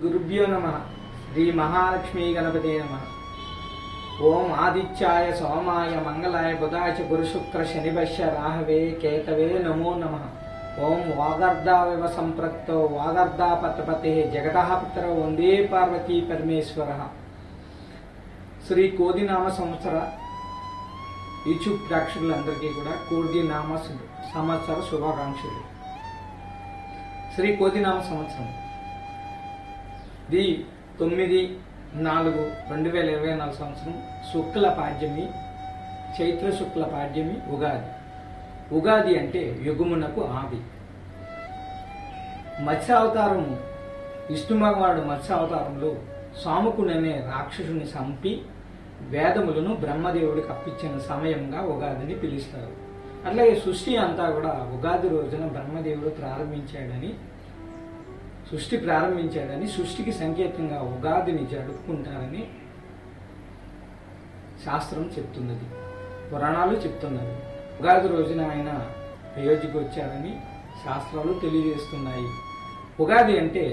గురుభ్యో నమః. శ్రీ మహాలక్ష్మీ గణపతే నమః. ఓం ఆదిత్యాయ సోమాయ మంగళాయ బుధాయ గురుశుక్ర శనిభ్య రాహవే కేతవే నమో నమః. ఓం వాగర్ధావివ సంప్రక్తో వాగర్ధాపతపతే జగతః పితరౌ వందే పార్వతీ పరమేశ్వరః. శ్రీ కోదినామ సంవత్సర యూట్యూబ్ ప్రేక్షకులందరికీ కూడా కోదినామ సంవత్సర శుభాకాంక్షలు. శ్రీ కోదినామ సంవత్సరం ది 9/4/2024 సంవత్సరం శుక్ల పాడ్యమి, చైత్ర శుక్ల పాడ్యమి, ఉగాది. ఉగాది అంటే యుగమునకు ఆది. మత్స్యావతారము విష్ణు భగవానుడు మత్స్యావతారంలో సాముకుడనే రాక్షసుని చంపి వేదములను బ్రహ్మదేవుడికి అప్పించిన సమయంగా ఉగాదిని పిలుస్తారు. అట్లాగే సృష్టి అంతా కూడా ఉగాది రోజున బ్రహ్మదేవుడు ప్రారంభించాడని సృష్టికి సంకేతంగా ఉగాదిని జరుపుకుంటారని శాస్త్రం చెప్తున్నది, పురాణాలు చెప్తున్నది. ఉగాది రోజున ఆయన అయోధ్యకు వచ్చారని శాస్త్రాలు తెలియజేస్తున్నాయి. ఉగాది అంటే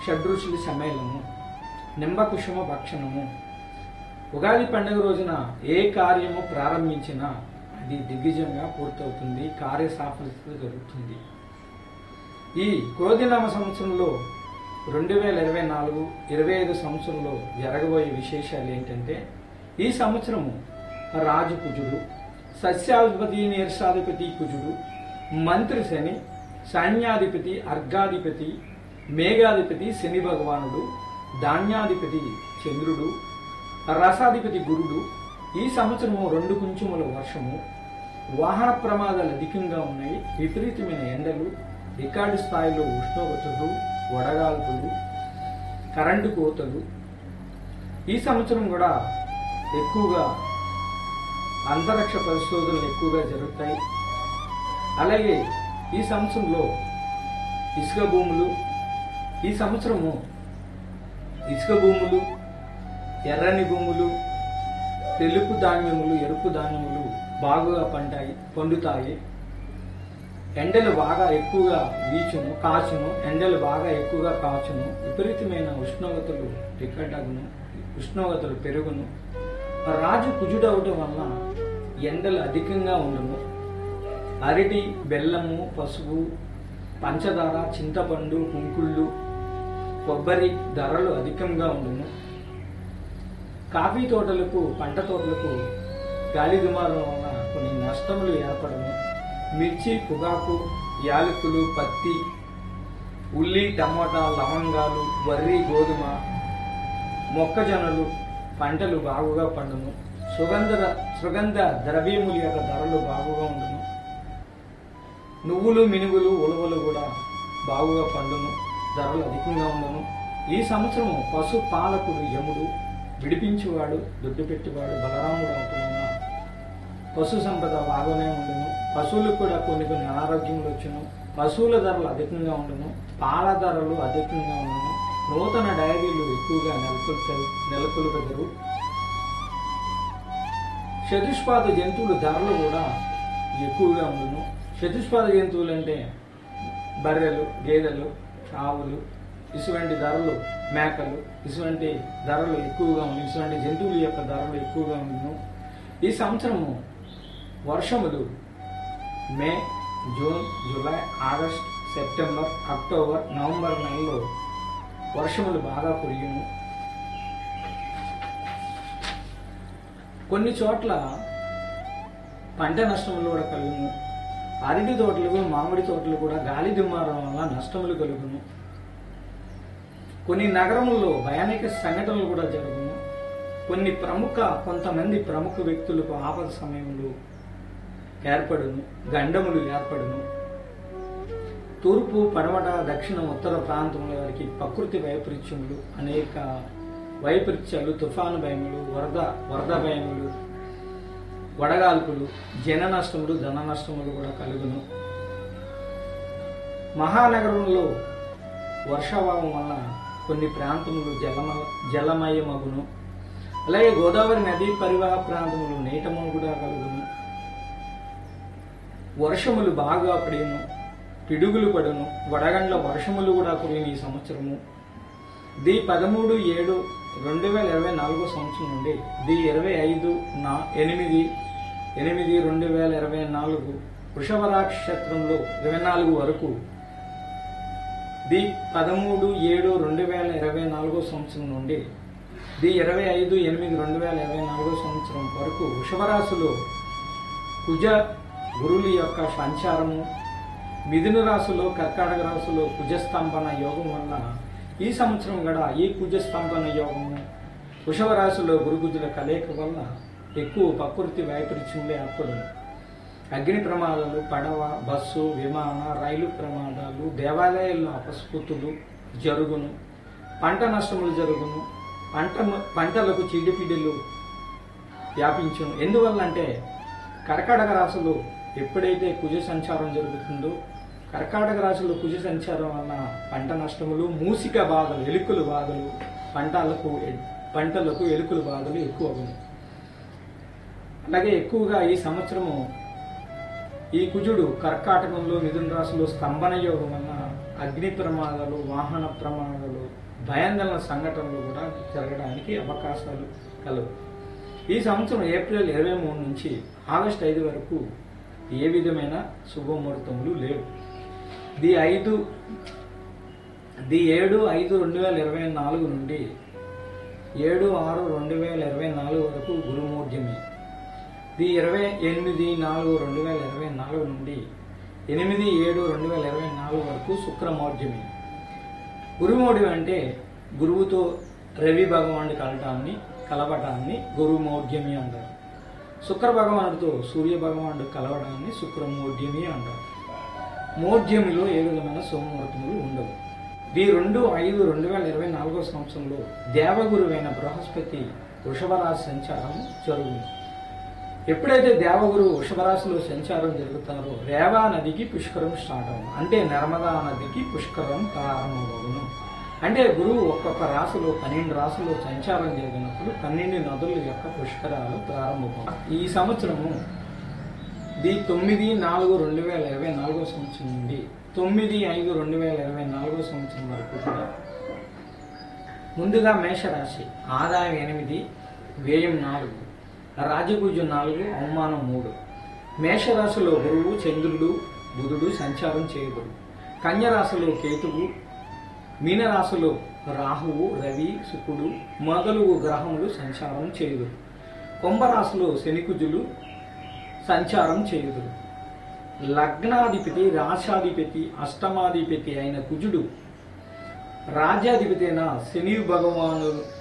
షడ్రుచుల సమ్మేళనము, నింబకుశమ భక్షణము. ఉగాది పండుగ రోజున ఏ కార్యము ప్రారంభించినా అది దిగ్విజయంగా పూర్తవుతుంది, కార్యసాఫల్యత జరుగుతుంది. ఈ క్రోధినామ సంవత్సరంలో 2024-25 సంవత్సరంలో జరగబోయే విశేషాలు ఏంటంటే, ఈ సంవత్సరము రాజు కుజుడు, సస్యాధిపతి నీర్షాధిపతి కుజుడు, మంత్రి శని, సైన్యాధిపతి అర్ఘాధిపతి, మేఘాధిపతి శని భగవానుడు, ధాన్యాధిపతి చంద్రుడు, రసాధిపతి గురుడు. ఈ సంవత్సరము 2 కుంచుముల వర్షము, వాహన ప్రమాదాలు అధికంగా ఉన్నాయి, విపరీతమైన ఎండలు, రికార్డు స్థాయిలో ఉష్ణోగ్రతలు, వడగాల్పులు, కరెంటు కోతలు. ఈ సంవత్సరం కూడా ఎక్కువగా అంతరిక్ష పరిశోధనలు ఎక్కువగా జరుగుతాయి. అలాగే ఈ సంవత్సరంలో ఇసుక భూములు, ఈ సంవత్సరము ఇసుక భూములు, ఎర్రని భూములు, తెలుపు ధాన్యములు, ఎరుపు ధాన్యములు బాగా పండుతాయి. ఎండలు బాగా ఎక్కువగా వీచును, కాచును, ఎండలు బాగా ఎక్కువగా కాచును, విపరీతమైన ఉష్ణోగ్రతలు ఉష్ణోగ్రతలు పెరుగును. రాజు కుజుడవటం వల్ల ఎండలు అధికంగా ఉండును. అరటి, బెల్లము, పసుపు, పంచదార, చింతపండు, కుంకుళ్ళు, కొబ్బరి ధరలు అధికంగా ఉండును. కాఫీ తోటలకు, పంట తోటలకు గాలి దుమారం వల్ల కొన్ని నష్టములు ఏర్పడను. మిర్చి, పొగాకు, యాలకులు, పత్తి, ఉల్లి, టమోటా, లవంగాలు, వరి, గోధుమ, మొక్కజొన్నలు పంటలు బాగుగా పండును. సుగంధ ద్రవ్యముల యొక్క ధరలు బాగుగా ఉండును. నువ్వులు, మినుగులు, ఉలవలు కూడా బాగుగా పండును, ధరలు అధికంగా ఉండును. ఈ సంవత్సరం పశు పాలకుడు యముడు, విడిపించేవాడు, దుడ్డు పెట్టేవాడు బలరాముడు అవుతున్న పశు సంపద బాగానే ఉండును. పశువులకు కూడా కొన్ని అనారోగ్యములు వచ్చును. పశువుల ధరలు అధికంగా ఉండును, పాల ధరలు అధికంగా ఉండును. నూతన డైరీలు ఎక్కువగా నెలకొల్పెదరు. చతుష్పాద జంతువుల ధరలు కూడా ఎక్కువగా ఉండును. చతుష్పాద జంతువులు అంటే బర్రెలు, గేదెలు, ఆవులు, ఇటువంటి ధరలు, మేకలు, ఇటువంటి ధరలు ఎక్కువగా ఉన్నాయి. ఇటువంటి జంతువుల యొక్క ధరలు ఎక్కువగా ఉండును. ఈ సంవత్సరము వర్షములు May, June, July, August, September, October, November నెలలో వర్షములు బాగా కురియును. కొన్ని చోట్ల పంట నష్టములు కూడా కలుగును. అరటి తోటలకు, మామిడి తోటలు కూడా గాలి దుమారం వల్ల నష్టములు కలుగును. కొన్ని నగరముల్లో భయానక సంఘటనలు కూడా జరుగును. కొంతమంది ప్రముఖ వ్యక్తులకు ఆపద సమయంలో ఏర్పడును, గండములు ఏర్పడును. తూర్పు, పడమట, దక్షిణ, ఉత్తర ప్రాంతంలో వారికి ప్రకృతి వైపరీత్యములు, అనేక వైపరీత్యాలు, తుఫాను భయములు, వరద భయములు, వడగాల్పులు, జన నష్టములు, ధన నష్టములు కూడా కలుగును. మహానగరంలో వర్షాభావం వల్ల కొన్ని ప్రాంతములు జలమయమగును. అలాగే గోదావరి నదీ పరివాహ ప్రాంతములు నీటములు కూడా కలుగును. వర్షములు బాగా పడిను, పిడుగులు పడును, వడగండ్ల వర్షములు కూడా కురిని ఈ సంవత్సరము. ది 13/7/2024 సంవత్సరం నుండి ది 25/8/2024 వృషభ నక్షత్రంలో 24 వరకు, ది 13/7/2024 సంవత్సరం నుండి ది 25/8/2024 సంవత్సరం వరకు వృషభ రాశిలో కుజ గురుల యొక్క సంచారము, మిథున రాశిలో కర్కాటక రాశిలో కుజస్తంభన యోగం వల్ల ఈ సంవత్సరం కూడా ఈ కుజస్తంభన యోగము, వృషభ రాశిలో గురుగుజుల కలయిక వల్ల ఎక్కువ ప్రకృతి వైపరీత్యంలో ఏర్పడును. అగ్ని ప్రమాదాలు, పడవ, బస్సు, విమాన, రైలు ప్రమాదాలు, దేవాలయాల్లో అపస్ఫుతులు జరుగును, పంట నష్టములు జరుగును, పంటలకు చీడపీడలు వ్యాపించును. ఎందువల్ల అంటే కర్కాటక రాశిలో ఎప్పుడైతే కుజ సంచారం జరుగుతుందో, కర్కాటక రాశిలో కుజ సంచారం వల్ల పంట నష్టములు, మూసిక బాధలు, ఎలుకల బాధలు, పంటలకు ఎలుకల బాధలు ఎక్కువ అవును. అలాగే ఎక్కువగా ఈ సంవత్సరము ఈ కుజుడు కర్కాటకంలో మిథున రాశిలో స్తంభన యోగం వల్ల అగ్ని ప్రమాదాలు, వాహన ప్రమాదాలు, భయాందోళన సంఘటనలు కూడా జరగడానికి అవకాశాలు కలవు. ఈ సంవత్సరం ఏప్రిల్ 23 నుంచి ఆగస్టు 5 వరకు ఏ విధమైన శుభముహూర్తములు లేవు. ది 7/5/2024 నుండి 7/6/2024 వరకు గురుమూర్జమి, ది 28/4/2024 నుండి 8/7/2024 వరకు శుక్రమౌర్జమి. గురుమౌర్జమి అంటే గురువుతో రవి భగవానుడి కలవటాన్ని గురుమౌర్జమి అంటారు. శుక్ర భగవానుడితో సూర్య భగవానుడు కలవడాన్ని శుక్రమౌర్జమి అంటారు. మౌర్జమిలో ఏ విధమైన శుభముహూర్తములు ఉండవు. ది 2/5/2024 సంవత్సరంలో దేవగురువైన బృహస్పతి వృషభ రాశి సంచారం జరుగుతుంది. ఎప్పుడైతే దేవగురు వృషభ రాశిలో సంచారం జరుగుతారో రేవా నదికి పుష్కరం స్టార్ట్ అవును, అంటే నర్మదా నదికి పుష్కరం ప్రారంభమవును. అంటే గురువు ఒక్కొక్క రాశిలో 12 రాశుల్లో సంచారం జరిగినప్పుడు 12 నదుల యొక్క పుష్కరాలు ప్రారంభమవుతాయి. ఈ సంవత్సరము ది 9/4/2024 సంవత్సరం నుండి 9/5/2024 సంవత్సరం వరకు కూడా ముందుగా మేషరాశి ఆదాయం 8, వ్యయం 4, రాజపూజ్యం 4, అవమానం 3. మేషరాశిలో గురువు, చంద్రుడు, బుధుడు సంచారం చేయబడు. కన్యరాశిలో కేతువు, మీనరాశిలో రాహువు, రవి, శుక్రుడు మొదలగు గ్రహములు సంచారం చేయుదురు. కుంభరాశిలో శనికుజులు సంచారం చేయుదురు. లగ్నాధిపతి, రాశాధిపతి, అష్టమాధిపతి అయిన కుజుడు రాజ్యాధిపతి అయిన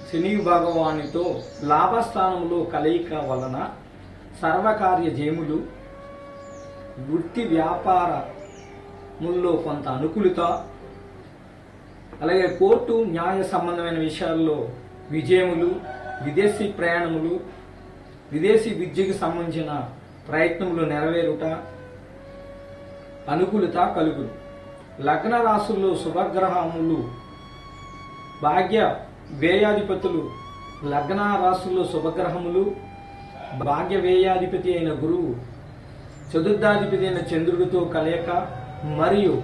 శని భగవానుతో లాభస్థానంలో కలయిక వలన సర్వకార్య జయములు, వృత్తి వ్యాపారముల్లో కొంత అనుకూలత, అలాగే కోర్టు న్యాయ సంబంధమైన విషయాల్లో విజయములు, విదేశీ ప్రయాణములు, విదేశీ విద్యకు సంబంధించిన ప్రయత్నములు నెరవేరుట, అనుకూలత కలుగును. లగ్న రాశుల్లో శుభగ్రహములు, భాగ్య వ్యయాధిపతులు, లగ్న రాశుల్లో శుభగ్రహములు, భాగ్య వ్యయాధిపతి అయిన గురువు, చతుర్థాధిపతి అయిన చంద్రుడితో కలయిక మరియు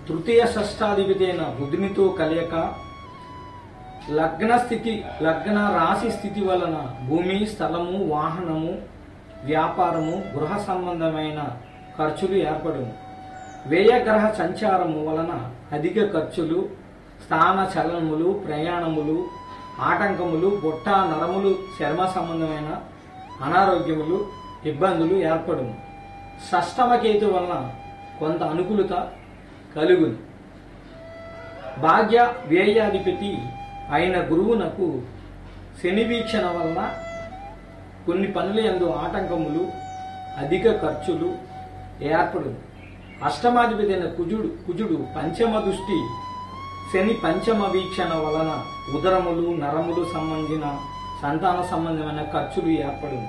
తృతీయ షష్టాధిపతి అయిన బుధునితో కలయిక, లగ్న రాశి స్థితి వలన భూమి, స్థలము, వాహనము, వ్యాపారము, గృహ సంబంధమైన ఖర్చులు ఏర్పడును. వ్యయగ్రహ సంచారము వలన అధిక ఖర్చులు, స్థాన చలనములు, ప్రయాణములు, ఆటంకములు, పొట్ట, నరములు, చర్మ సంబంధమైన అనారోగ్యములు, ఇబ్బందులు ఏర్పడును. షష్టమ కేతు వలన కొంత అనుకూలత కలుగును. భాగ్య వ్యయాధిపతి అయిన గురువునకు శని వీక్షణ వలన కొన్ని పనుల యందు ఆటంకములు, అధిక ఖర్చులు ఏర్పడును. అష్టమాధిపతి అయిన కుజుడు పంచమ దృష్టి శని పంచమ వీక్షణ వలన ఉదరములు, నరములు సంబంధించిన సంతాన సంబంధమైన ఖర్చులు ఏర్పడును.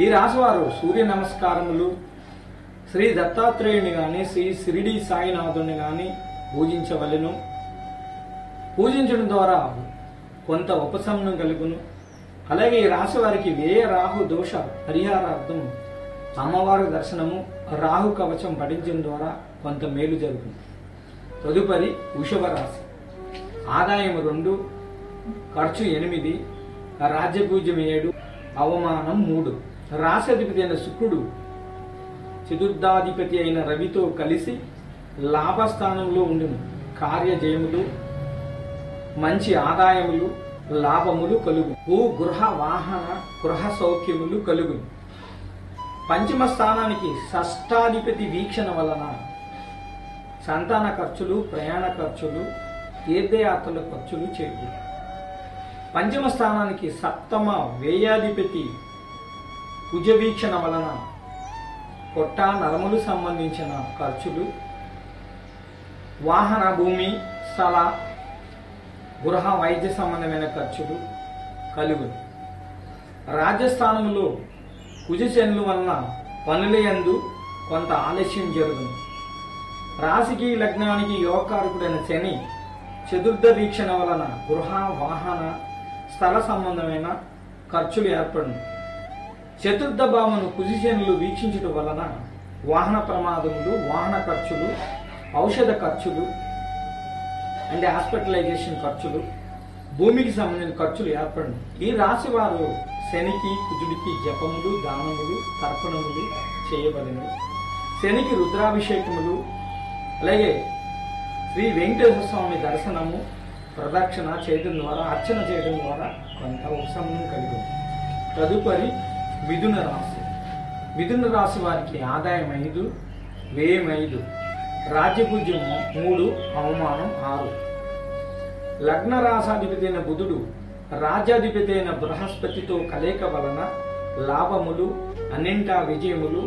ఈ రాశివారు సూర్య నమస్కారములు, శ్రీ దత్తాత్రేయుని గాని, శ్రీ షిరిడి సాయినాథుని గాని పూజించవలెను. పూజించడం ద్వారా కొంత ఉపశమనం కలుగును. అలాగే ఈ రాశి వారికి వ్యయ రాహు దోష పరిహారార్థం అమ్మవారి దర్శనము, రాహు కవచం పఠించడం ద్వారా కొంత మేలు జరుగుతుంది. తదుపరి వృషభ రాశి. ఆదాయం 2, ఖర్చు 8, రాజ్యపూజ్యం 7, అవమానం 3. రాశాధిపతి అయిన శుక్రుడు చతుర్థాధిపతి అయిన రవితో కలిసి లాభస్థానంలో ఉండును. కార్యజయములు, మంచి ఆదాయములు, లాభములు కలుగు. భూ గృహ వాహన గృహ సౌఖ్యములు కలుగును. పంచమ స్థానానికి షష్టాధిపతి వీక్షణ వలన సంతాన ఖర్చులు, ప్రయాణ ఖర్చులు, తీర్థయాత్రల ఖర్చులు చేకూరు. పంచమ స్థానానికి సప్తమ వ్యయాధిపతి కుజ వీక్షణ వలన పొట్ట నరములు సంబంధించిన ఖర్చులు, వాహన భూమి స్థల గృహ వైద్య సంబంధమైన ఖర్చులు కలుగును. రాజ్యస్థానంలో కుజశనుల వలన పనుల యందు కొంత ఆలస్యం జరుగును. రాశికి లగ్నానికి యోగకారకుడైన శని చతుర్థ వీక్షణ వలన గృహ వాహన స్థల సంబంధమైన ఖర్చులు ఏర్పడును. చతుర్థ భావమును కుజశనులు వీక్షించడం వలన వాహన ప్రమాదములు, వాహన ఖర్చులు, ఔషధ ఖర్చులు అంటే హాస్పిటలైజేషన్ ఖర్చులు, భూమికి సంబంధించిన ఖర్చులు ఏర్పడును. ఈ రాశి వారు శనికి కుజుడికి జపములు, దానములు, తర్పణములు చేయబడిన. శనికి రుద్రాభిషేకములు, అలాగే శ్రీ వెంకటేశ్వర స్వామి దర్శనము, ప్రదక్షిణ చేయడం ద్వారా, అర్చన చేయడం ద్వారా కొంత ఉపశమనం కలిగి. తదుపరి మిథున రాశి. మిథున రాశి వారికి ఆదాయం 5, వ్యయం 5, రాజ్యపూజ్యం 3, అవమానం 6. లగ్న రాశాధిపతి అయిన బుధుడు రాజ్యాధిపతి అయిన బృహస్పతితో కలయిక వలన లాభములు, అన్నింటా విజయములు,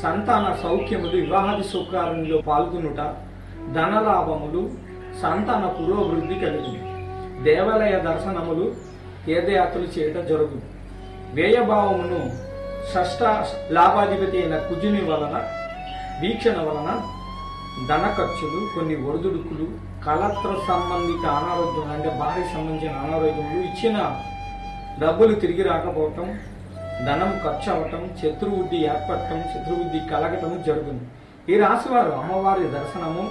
సంతాన సౌఖ్యములు, వివాహాది సుఖారంలో పాల్గొనుట, ధనలాభములు, సంతాన పురోభివృద్ధి కలుగును. దేవాలయ దర్శనములు, తీర్థయాత్రలు చేయటం జరుగును. వ్యయభావమును షష్ఠ లాభాధిపతి అయిన కుజుని వలన వీక్షణ వలన ధన ఖర్చులు, కొన్ని ఒడిదుడుకులు, కలత్ర సంబంధిత అనారోగ్యం అంటే భార్య సంబంధించిన అనారోగ్యములు, ఇచ్చిన డబ్బులు తిరిగి రాకపోవటం, ధనం ఖర్చు అవటం, శత్రుబుద్ధి ఏర్పడటం, శత్రుబుద్ధి కలగటం జరుగును. ఈ రాశి వారు అమ్మవారి దర్శనము,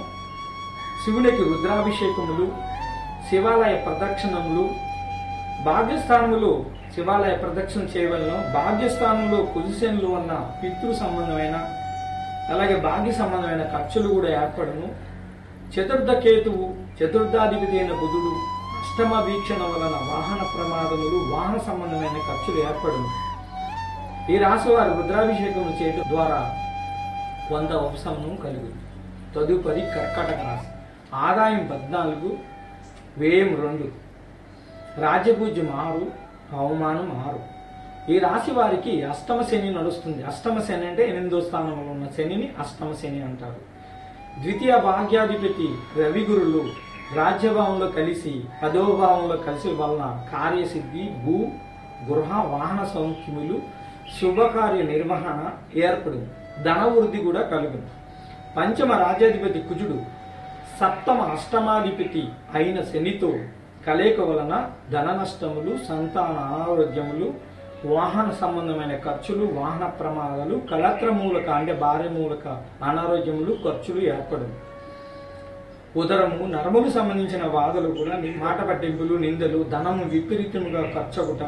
శివునికి రుద్రాభిషేకములు, శివాలయ ప్రదక్షిణములు, భాగ్యస్థానములు శివాలయ ప్రదక్షిణ చేయవలను. భాగ్యస్థానంలో కుజశనులు ఉన్న పితృ సంబంధమైన అలాగే భాగ్య సంబంధమైన ఖర్చులు కూడా ఏర్పడను. చతుర్థ కేతువు చతుర్థాధిపతి అయిన బుధుడు అష్టమ వీక్షణ వలన వాహన ప్రమాదములు, వాహన సంబంధమైన ఖర్చులు ఏర్పడను. ఈ రాశి వారు రుద్రాభిషేకం చేయడం ద్వారా కొంత ఉపశమనం కలుగుతుంది. తదుపరి కర్కాటక రాశి. ఆదాయం 14, వ్యయం 2, రాజ్యపూజ్యం 6, అవమానం 6. ఈ రాశి వారికి అష్టమ శని నడుస్తుంది. అష్టమ శని అంటే 8వ స్థానంలో ఉన్న శనిని అష్టమ శని అంటారు. ద్వితీయ భాగ్యాధిపతి రవిగురులు రాజ్యభావంలో కలిసి 10వ భావంలో కలిసి వలన కార్యసిద్ధి, భూ గృహ వాహన సౌఖ్యములు, శుభకార్య నిర్వహణ ఏర్పడింది. ధనవృద్ధి కూడా కలుగును. పంచమ రాజ్యాధిపతి కుజుడు సప్తమ అష్టమాధిపతి అయిన శనితో కలయిక వలన ధన నష్టములు, సంతాన అనారోగ్యములు, వాహన సంబంధమైన ఖర్చులు, వాహన ప్రమాదాలు, కలత్ర మూలక అంటే భార్య మూలక అనారోగ్యములు, ఖర్చులు ఏర్పడవు. ఉదరము, నరములు సంబంధించిన బాధలు కూడా మాట పట్టింపులు, నిందలు, ధనము విపరీతముగా ఖర్చవుట,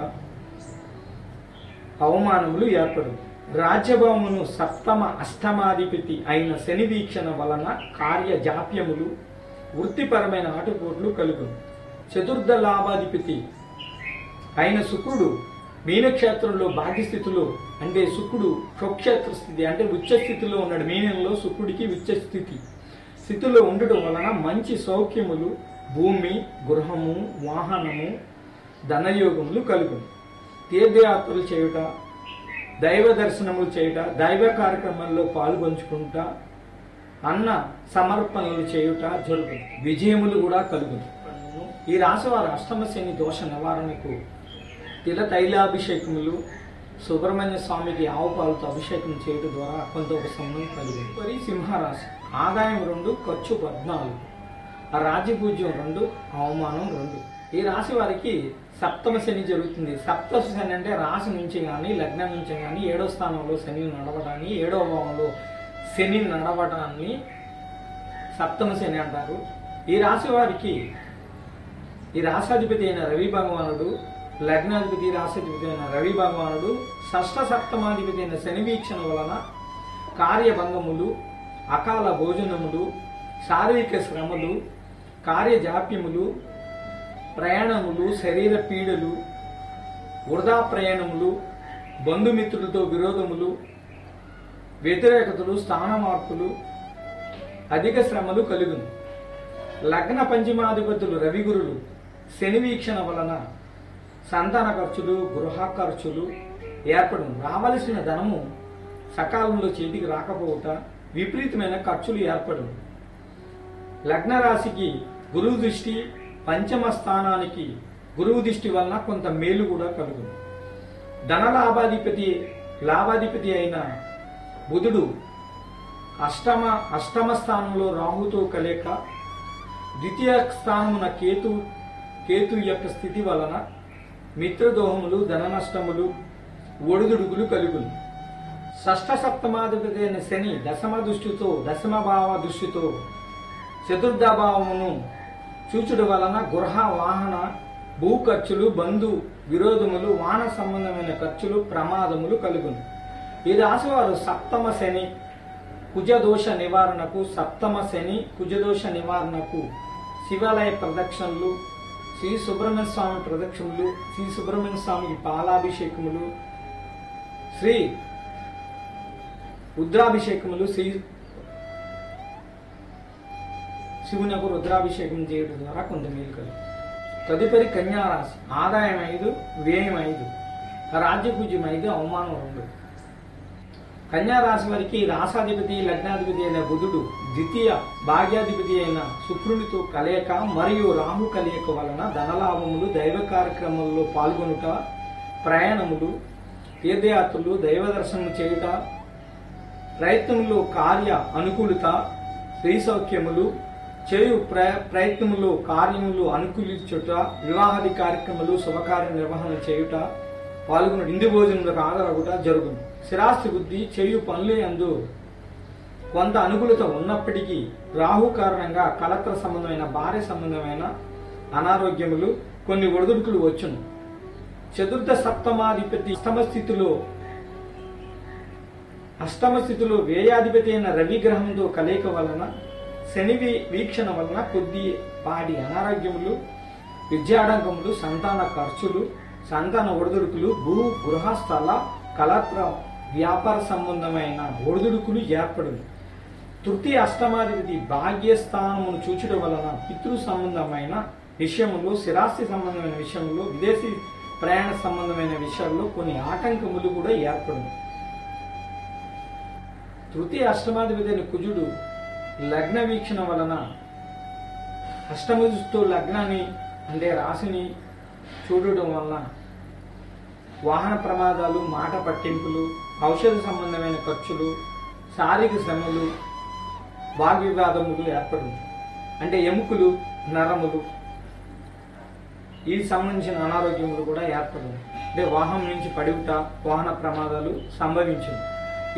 అవమానములు ఏర్పడవు. రాజ్యభావమును సప్తమ అష్టమాధిపతి అయిన శని వీక్షణ వలన కార్య జాప్యములు, వృత్తిపరమైన ఆటుపోట్లు కలుగును. చతుర్థ లాభాధిపతి అయిన శుక్రుడు మీనక్షేత్రంలో భాగ్యస్థితిలో అంటే శుక్రుడు స్వక్షేత్ర స్థితి అంటే ఉచ్చ స్థితిలో ఉన్నాడు. మీనంలో శుక్రుడికి ఉచ్చ స్థితిలో ఉండటం వలన మంచి సౌఖ్యములు, భూమి, గృహము, వాహనము, ధనయోగములు కలుగును. తీర్థయాత్రలు చేయుట, దైవ దర్శనములు చేయుట, దైవ కార్యక్రమాల్లో పాల్గొంచుకుంటా, అన్న సమర్పణలు చేయుట జరుగును. విజయములు కూడా కలుగును. ఈ రాశి వారు అష్టమ శని దోష నివారణకు తిల తైలాభిషేకములు, సుబ్రహ్మణ్య స్వామికి ఆవు పాలతో అభిషేకం చేయడం ద్వారా కొంత ఉపశమనం కలిగింది. మరి సింహరాశి. ఆదాయం 2, ఖర్చు 14, రాజ్యపూజ్యం 2, అవమానం 2. ఈ రాశి వారికి సప్తమ శని జరుగుతుంది. సప్తమ శని అంటే రాశి నుంచి కానీ లగ్నం నుంచి కానీ 7వ స్థానంలో శని నడవడాన్ని, 7వ భావంలో శని నడవడాన్ని సప్తమ శని అంటారు. ఈ రాశి వారికి ఈ రాశాధిపతి అయిన రవి భగవానుడు, లగ్నాధిపతి రాశాధిపతి అయిన రవి భగవానుడు, షష్ఠ సప్తమాధిపతి అయిన శని వీక్షణ వలన కార్యభంగములు, అకాల భోజనములు, శారీరక శ్రమలు, కార్యజాప్యములు, ప్రయాణములు, శరీర పీడలు, వృధా ప్రయాణములు, బంధుమిత్రులతో విరోధములు, వ్యతిరేకతలు, స్థాన మార్పులు, అధిక శ్రమలు కలుగును. లగ్న పంచమాధిపతులు రవిగురులు శని వీక్షణ వలన సంతాన ఖర్చులు, గృహ ఖర్చులు ఏర్పడును. రావలసిన ధనము సకాలంలో చేతికి రాకపోవుట, విపరీతమైన ఖర్చులు ఏర్పడును. లగ్న రాశికి గురువు దృష్టి, పంచమ స్థానానికి గురువు దృష్టి వలన కొంత మేలు కూడా కలుగును. లాభాధిపతి అయిన బుధుడు అష్టమ స్థానంలో రాహుతో కలయిక, ద్వితీయ స్థానమున కేతు యొక్క స్థితి వలన మిత్రదోహములు, ధన నష్టములు, ఒడిదుడుకులు కలుగును. షష్ఠ సప్తమాధిపతి అయిన శని దశమ భావ దృష్టితో చతుర్థ భావమును చూచుట వలన గృహ, వాహన, భూ ఖర్చులు, బంధు విరోధములు, వాన సంబంధమైన ఖర్చులు, ప్రమాదములు కలుగును. ఈ రాశి వారు సప్తమ శని కుజదోష నివారణకు శివాలయ ప్రదక్షిణలు, శ్రీ సుబ్రహ్మణ్య స్వామి ప్రదక్షిణలు, శ్రీ సుబ్రహ్మణ్య స్వామికి పాలాభిషేకములు, శ్రీ రుద్రాభిషేకములు, శివునకు రుద్రాభిషేకం చేయడం ద్వారా కొంత మేలు కలుగు. తదుపరి కన్యారాశి. ఆదాయం 5, వ్యయం 5, రాజ్యపూజ్యం 5, అవమానం 2. కన్యారాశి వారికి రాశాధిపతి, లగ్నాధిపతి అయిన బుధుడు ద్వితీయ భాగ్యాధిపతి అయిన శుక్రునితో కలయిక మరియు రాహు కలయిక వలన ధనలాభములు, దైవ కార్యక్రమాల్లో పాల్గొనుట, ప్రయాణములు, తీర్థయాత్రలు, దైవ దర్శనం చేయుట, ప్రయత్నంలో కార్య అనుకూలత, స్త్రీ సౌఖ్యములు, చేయు ప్రయత్నములు కార్యములు అనుకూలించుట, వివాహాది కార్యక్రమాలు, శుభకార్య నిర్వహణ చేయుట, పాల్గొన ఇందు భోజనములకు హాజరగుట జరుగును. స్థిరాస్తి బుద్ధి, చేయు పనులు యందు కొంత అనుకూలత ఉన్నప్పటికీ రాహు కారణంగా కలత్ర సంబంధమైన, భార్య సంబంధమైన అనారోగ్యములు, కొన్ని ఒడిదుడుకులు వచ్చును. చతుర్థ సప్తమాధిపతి అష్టమ స్థితిలో వ్యయాధిపతి అయిన రవి గ్రహంతో కలయిక వలన శని వీక్షణ వలన కొద్దిపాటి అనారోగ్యములు, విద్యాడంకములు, సంతాన ఖర్చులు, సంతాన ఒడిదుడుకులు, భూ గృహ స్థల కలత్ర వ్యాపార సంబంధమైన ఒడిదుడుకులు ఏర్పడును. తృతీయ అష్టమాధిపతి భాగ్యస్థానమును చూచడం వలన పితృ సంబంధమైన విషయములు, స్థిరాస్తి సంబంధమైన విషయంలో, విదేశీ ప్రయాణ సంబంధమైన విషయాల్లో కొన్ని ఆటంకములు కూడా ఏర్పడును. తృతీయ అష్టమాధిపతి అయిన కుజుడు లగ్న వీక్షణ వలన అష్టమ దృష్టితో లగ్నాన్ని అంటే రాశిని చూడటం వలన వాహన ప్రమాదాలు, మాట పట్టింపులు, ఔషధ సంబంధమైన ఖర్చులు, శారీరక శ్రమలు, వాగ్వివాదములు ఏర్పడును. అంటే ఎముకలు, నరములు ఈ సంబంధించిన అనారోగ్యములు కూడా ఏర్పడును. అంటే వాహనం నుంచి పడివుట, వాహన ప్రమాదాలు సంభవించును.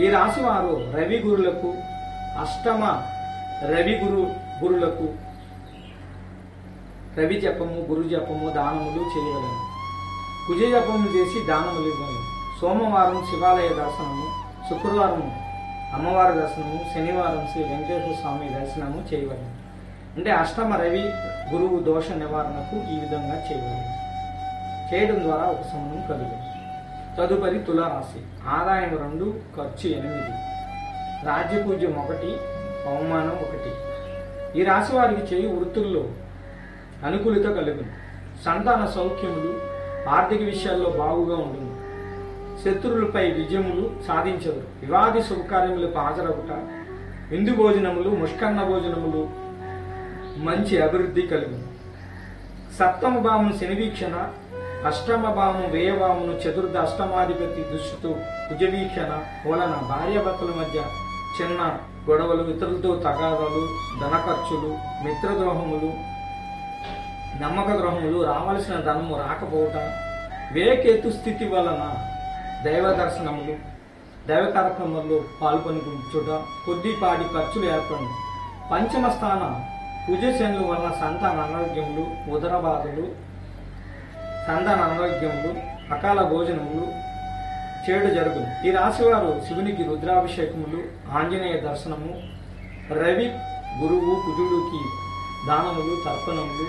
ఈ రాశి వారు రవి గురులకు, అష్టమ రవి గురులకు రవి జపము, గురు జపము, దానములు చేయగలను. కుజ జపములు చేసి దానములు ఇవ్వను. సోమవారం శివాలయ దర్శనము, శుక్రవారం అమ్మవారి దర్శనము, శనివారం శ్రీ వెంకటేశ్వర స్వామి దర్శనము చేయవలను. అంటే అష్టమ రవి గురువు దోష నివారణకు ఈ విధంగా చేయడం ద్వారా ఉపశమనం కలుగుతుంది. తదుపరి తులారాశి. ఆదాయం 2, ఖర్చు 8, రాజ్యపూజ్యం 1, అవమానం 1. ఈ రాశి వారికి చేయు వృత్తుల్లో అనుకూలత కలుగును. సంతాన సౌఖ్యములు, ఆర్థిక విషయాల్లో బాగుగా ఉండును. శత్రువులపై విజయములు సాధించదు. వివాది శుభకార్యములకు హాజరవుట, విందు భోజనములు, ముష్కన్న భోజనములు, మంచి అభివృద్ధి కలుగును. సప్తమ భావము శని వీక్షణ, అష్టమ భావము వ్యయభావమును చతుర్థ అష్టమాధిపతి దృష్టితో కుజవీక్షణ వలన భార్యాభర్తల మధ్య చిన్న గొడవలు, ఇతరులతో తగాదాలు, ధన ఖర్చులు, మిత్రద్రోహములు, నమ్మక ద్రోహములు, రావలసిన ధనము రాకపోవటం, వేకేతు స్థితి వలన దైవ దర్శనములు, దైవ కార్యక్రమాల్లో పాల్గొనిచుట, కొద్దిపాటి ఖర్చులు ఏర్పడను. పంచమ స్థాన కుజశనుల వలన సంతాన అనారోగ్యములు, ఉదరబాధలు, సంతాన అనారోగ్యములు, అకాల భోజనములు చేడు జరుగును. ఈ రాశివారు శివునికి రుద్రాభిషేకములు, ఆంజనేయ దర్శనము, రవి గురువు కుజుడికి దానములు, తర్పణములు,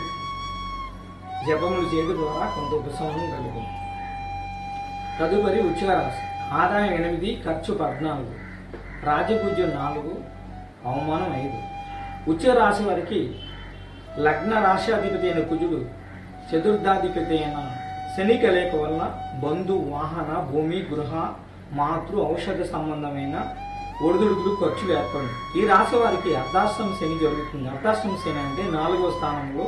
జపములు చేయడం ద్వారా కొంత ఉపశమనం కలుగును. తదుపరి వృశ్చిక రాశి. ఆదాయం 8, ఖర్చు 14, రాజపూజ్యం 4, అవమానం 5. వృశ్చిక రాశి వారికి లగ్న రాశ్యాధిపతి అయిన కుజుడు, చతుర్థాధిపతి అయిన శని కలయిక వలన బంధు, వాహన, భూమి, గృహ, మాతృ, ఔషధ సంబంధమైన ఒడిదుడుకులు, ఖర్చులు ఏర్పడు. ఈ రాశి వారికి అర్ధాష్టమ శని జరుగుతుంది. అర్ధాష్టమ శని అంటే 4వ స్థానంలో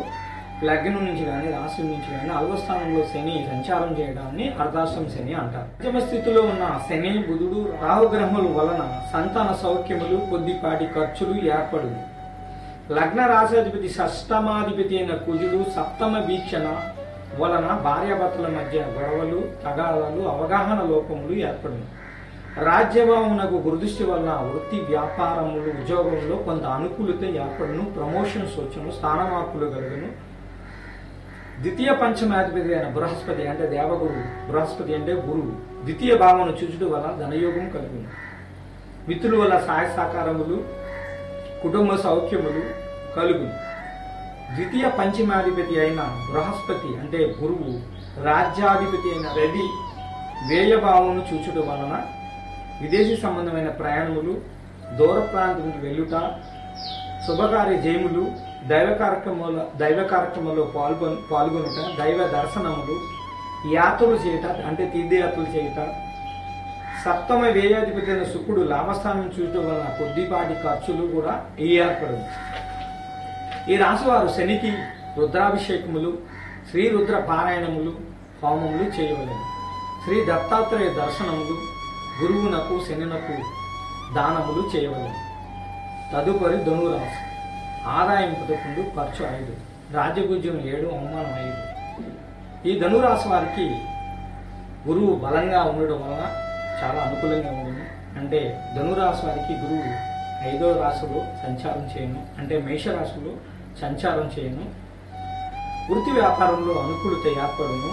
లగ్నం నుంచి కానీ రాశి నుంచి కానీ 4వ స్థానంలో శని సంచారం చేయడాన్ని అర్ధాష్టమ శని అంటారు. పంచమ స్థితిలో ఉన్న శని, బుధుడు, రాహుగ్రహముల వలన సంతాన సౌఖ్యములు, కొద్దిపాటి ఖర్చులు ఏర్పడు. లగ్న రాశాధిపతి షష్టమాధిపతి అయిన కుజుడు సప్తమ వీక్షణ వలన భార్యాభర్తల మధ్య గొడవలు, తగాదాలు, అవగాహన లోపములు ఏర్పడును. రాజ్యభావమునకు గురుదృష్టి వలన వృత్తి, వ్యాపారములు, ఉద్యోగంలో కొంత అనుకూలత ఏర్పడును. ప్రమోషన్స్ వచ్చును, స్థానమార్పులు కలుగును. ద్వితీయ పంచమాధిపతి అయిన బృహస్పతి అంటే దేవగురు, బృహస్పతి అంటే గురువు ద్వితీయ భావమును చూచుట వల్ల ధనయోగం కలుగును. మిత్రుల వల్ల సహాయ సహకారములు, కుటుంబ సౌఖ్యములు కలుగును. ద్వితీయ పంచమాధిపతి అయిన బృహస్పతి అంటే గురువు, రాజ్యాధిపతి అయిన రవి వ్యయభావమును చూచుట వలన విదేశీ సంబంధమైన ప్రయాణములు, దూర ప్రాంతములకు వెళ్ళుట, శుభకార్య జయములు, దైవ కార్యక్రమంలో పాల్గొనుట, దైవ దర్శనములు, యాత్రలు చేయుట అంటే తీర్థయాత్రలు చేయుట. సప్తమ వ్యయాధిపతి అయిన శుక్రుడు లాభస్థానం చూడటం వలన కొద్దిపాటి ఖర్చులు కూడా ఏర్పడదు. ఈ రాశివారు శనికి రుద్రాభిషేకములు, శ్రీ రుద్ర పారాయణములు, హోమములు చేయవలెను. శ్రీ దత్తాత్రేయ దర్శనములు, గురువునకు శనినకు దానములు చేయవలెను. తదుపరి ధనురాశి. ఆదాయం 11, ఖర్చు 5, రాజ్యపూజ్యం 7, అవమానం 5. ఈ ధనురాశి వారికి గురువు బలంగా ఉండడం వలన చాలా అనుకూలంగా ఉంటుంది. అంటే ధనురాశి వారికి గురువు 5వ రాశిలో సంచారం చేయను, అంటే మేషరాశిలో సంచారం చేయను. వృత్తి వ్యాపారంలో అనుకూలత ఏర్పడును.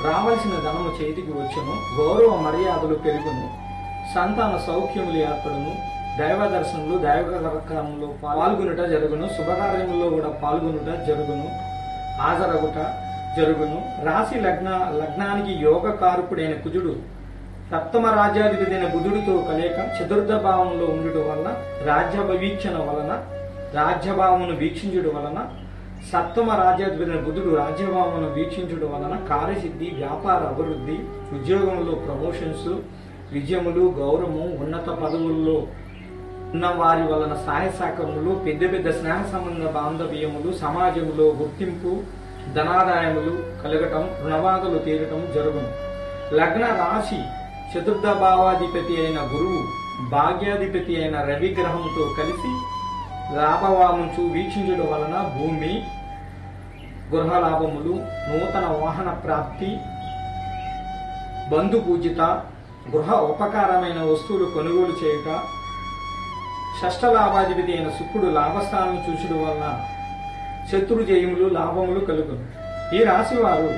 రావాల్సిన ధనము చేతికి వచ్చును. గౌరవ మర్యాదలు పెరుగును. సంతాన సౌఖ్యములు ఏర్పడును. దైవ దర్శనములు, దైవ కార్యక్రమంలో పాల్గొనుట జరుగును. శుభకార్యముల్లో కూడా పాల్గొనుట జరుగును. హాజరగుట జరుగును. రాశి లగ్నానికి యోగకారకుడైన కుజుడు సప్తమ రాజ్యాధిపతి అయిన బుధుడితో కలయిక చతుర్థ భావంలో ఉండటం వలన రాజ్యభావమును వీక్షించడం వలన సప్తమ రాజ్యాధిపతి అయిన బుధుడు రాజ్యభావమును వీక్షించడం వలన కార్యసిద్ధి, వ్యాపార అభివృద్ధి, ఉద్యోగంలో ప్రమోషన్స్, విజయములు, గౌరవము, ఉన్నత పదవుల్లో ఉన్న వారి వలన సహాయ సహకారములు, పెద్ద పెద్ద స్నేహ సంబంధ బాంధవ్యములు, సమాజంలో గుర్తింపు, ధనాదాయములు కలగటం, రుణబాధలు తీరటం జరుగును. లగ్న రాశి చతుర్థ భావాధిపతి అయిన గురువు భాగ్యాధిపతి అయిన రవి గ్రహంతో కలిసి లాభవాముచు వీక్షించడం వలన భూమి, గృహ లాభములు, నూతన వాహన ప్రాప్తి, బంధు పూజిత, గృహ ఉపకారమైన వస్తువులు కొనుగోలు చేయుట. షష్ఠ లాభాధిపతి అయిన శుక్రుడు లాభస్థానం చూచడం వలన శత్రు జయములు, లాభములు కలుగును. ఈ రాశి వారు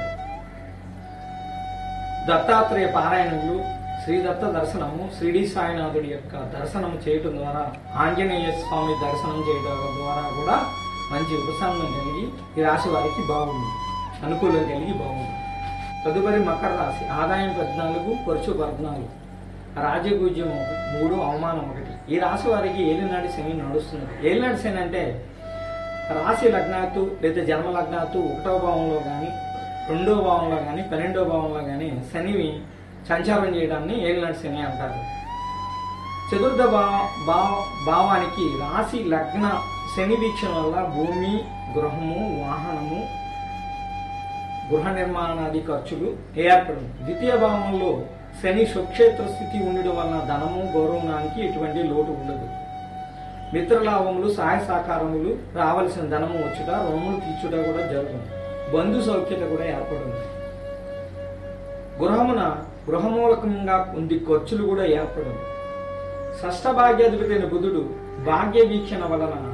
దత్తాత్రేయ పారాయణములు, శ్రీదత్త దర్శనము, షిరిడి సాయినాథుడి యొక్క దర్శనం చేయటం ద్వారా, ఆంజనేయ స్వామి దర్శనం చేయడం ద్వారా కూడా మంచి ఉపశమనం కలిగి ఈ రాశి వారికి బాగుంది, అనుకూలం కలిగి బాగుంది. తదుపరి మకర రాశి. ఆదాయం 14, ఖర్చు 14, రాజపూజ్యం 3, అవమానం 1. ఈ రాశి వారికి ఏలినాటి శని నడుస్తున్నది. ఏలినాటి శని అంటే రాశి లగ్నాత్తు లేదా జన్మ లగ్నాత్తు 1వ భావంలో కానీ, 2వ భావంలో కానీ, 12వ భావంలో కానీ శనివి సంచారం చేయడాన్ని ఏలినాటి శని అంటారు. చతుర్థ భావానికి రాశి లగ్న శని వీక్షణ వల్ల భూమి, గృహము, వాహనము, గృహ నిర్మాణాది ఖర్చులు ఏర్పడును. ద్వితీయ భావంలో శని స్వక్షేత్ర స్థితి ఉండడం వలన ధనము, గౌరవానికి ఎటువంటి లోటు ఉండదు. మిత్రలాభములు, సహాయ సహకారములు, రావలసిన ధనము వచ్చుట, రుణములు తీర్చుట కూడా జరుగుతుంది. బంధు సౌఖ్యత కూడా ఏర్పడుతుంది. గృహమూలకంగా కొన్ని ఖర్చులు కూడా ఏర్పడును. షష్ఠ భాగ్యాధిపతి అయిన బుధుడు భాగ్య వీక్షణ వలన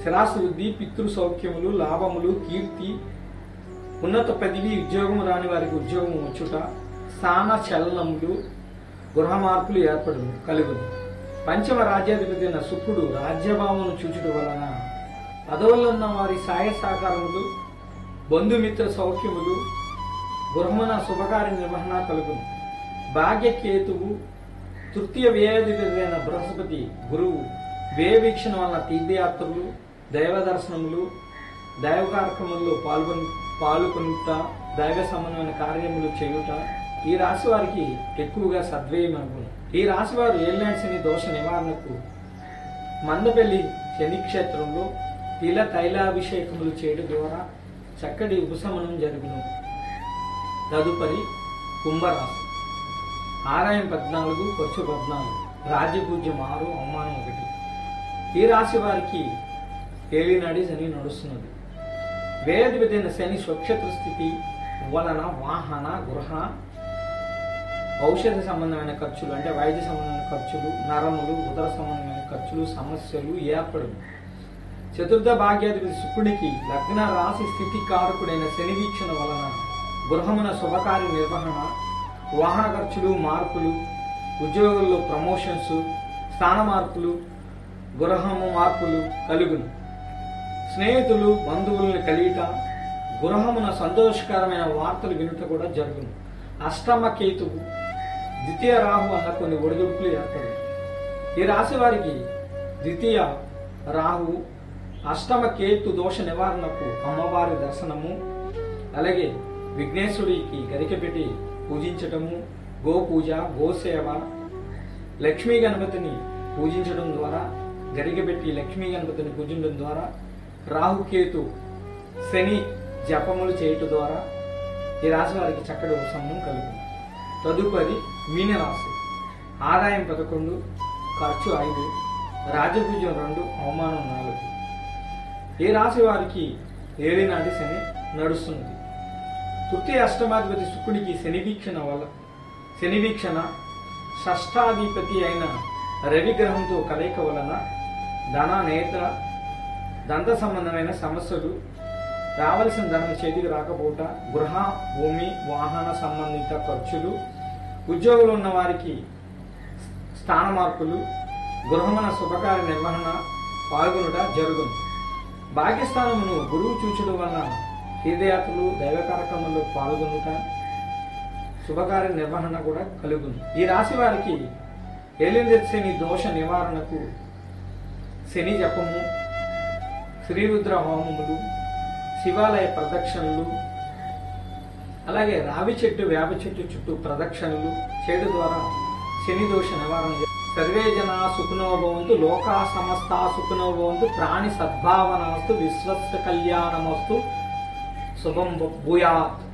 స్థిరాభివృద్ధి, పితృ సౌఖ్యములు, లాభములు, కీర్తి, ఉన్నత పదవి, ఉద్యోగం రాని వారికి ఉద్యోగం వచ్చుట, స్థాన చలనములు, గృహ మార్పులు కలుగును. పంచమ రాజ్యాధిపతి అయిన శుక్రుడు రాజ్యభావమును చూచుట వలన పదవుల్లో ఉన్న వారి సహాయ సహకారములు, బంధుమిత్ర సౌఖ్యములు, గృహమున శుభకార్య నిర్వహణ కలుగును. భాగ్యకేతువు తృతీయ వ్యయాధిపతి అయిన బృహస్పతి గురువు వ్యయ వీక్షణ వలన తీర్థయాత్రలు, దైవ దర్శనములు, దైవ కార్యక్రమంలో పాల్గొనుట, దైవ సంబంధమైన కార్యములు చేయుట ఈ రాశి వారికి ఎక్కువగా సద్వ్యయమగును. ఈ రాశి వారు ఏలినాటి శని దోష నివారణకు మందపల్లి శని క్షేత్రంలో తైలాభిషేకములు చేయడం ద్వారా చక్కటి ఉపశమనం జరుగును. తదుపరి కుంభరాశి. ఆదాయం 14, ఖర్చు 14, రాజ్యపూజ్యం 6, అవమానం 1. ఈ రాశి వారికి ఏలినాటి శని నడుస్తున్నది. వ్యయాధిపతి అయిన శని స్వక్షేత్ర స్థితి వలన వాహన, గృహ, ఔషధ సంబంధమైన ఖర్చులు అంటే వైద్య సంబంధమైన ఖర్చులు, నరములు, ఉదర సంబంధమైన ఖర్చులు, సమస్యలు ఏర్పడవు. చతుర్థ భాగ్యాధిపతి శుక్రుడికి లగ్న రాశి స్థితి కారకుడైన శని వీక్షణ వలన గృహమున శుభకార్య నిర్వహణ, వాహన ఖర్చులు, మార్పులు, ఉద్యోగుల్లో ప్రమోషన్స్, స్థాన మార్పులు, గృహము మార్పులు కలుగును. స్నేహితులు, బంధువులను కలియుట, గృహమున సంతోషకరమైన వార్తలు వినుట కూడా జరుగును. అష్టమ కేతువు ద్వితీయ రాహు అన్న కొన్ని ఒడిదుడుకులు ఏర్పడు. ఈ రాశి వారికి ద్వితీయ రాహు, అష్టమ కేతు దోష నివారణకు అమ్మవారి దర్శనము, అలాగే విఘ్నేశ్వరుడికి గరిక పెట్టి పూజించటము, గోపూజ, గోసేవ, లక్ష్మీ గణపతిని పూజించడం ద్వారా, గరిక పెట్టి లక్ష్మీ గణపతిని పూజించడం ద్వారా, రాహుకేతు శని జపములు చేయటం ద్వారా ఈ రాశి వారికి చక్కటి ఉపశమనం కలుగుతుంది. తదుపరి మీనరాశి. ఆదాయం 11, ఖర్చు 5, రాజపూజ్యం 2, అవమానం 4. ఈ రాశి వారికి ఏలినాటి శని నడుస్తున్నది. తృతీయ అష్టమాధిపతి శుక్రుడికి శని వీక్షణ షష్టాధిపతి అయిన రవిగ్రహంతో కలయిక వలన ధన, నేత్ర, దంత సంబంధమైన సమస్యలు, రావలసిన ధనం చేతికి రాకపోవట, గృహ, భూమి, వాహన సంబంధిత ఖర్చులు, ఉద్యోగులు ఉన్న వారికి స్థాన మార్పులు, గృహమున శుభకార్య నిర్వహణ పాల్గొనుట జరుగును. భాగ్యస్థానమును గురువు చూచడం వలన తీర్థయాత్రలు, దైవ కార్యక్రమంలో పాల్గొనుట, శుభకార్య నిర్వహణ కూడా కలుగును. ఈ రాశి వారికి ఏలినాటి శని దోష నివారణకు శని జపము, శ్రీరుద్ర హోమములు, శివాలయ ప్రదక్షిణలు, అలాగే రావి చెట్టు, వేప చెట్టు చుట్టూ ప్రదక్షిణలు చేయడం ద్వారా శని దోష నివారణ. సర్వే జనా సుఖినో భవంతు, లోకా సమస్తా సుఖినో భవంతు, ప్రాణి సద్భావనాస్తు, విశ్వస్త కళ్యాణమస్తు, శుభం భూయాత్.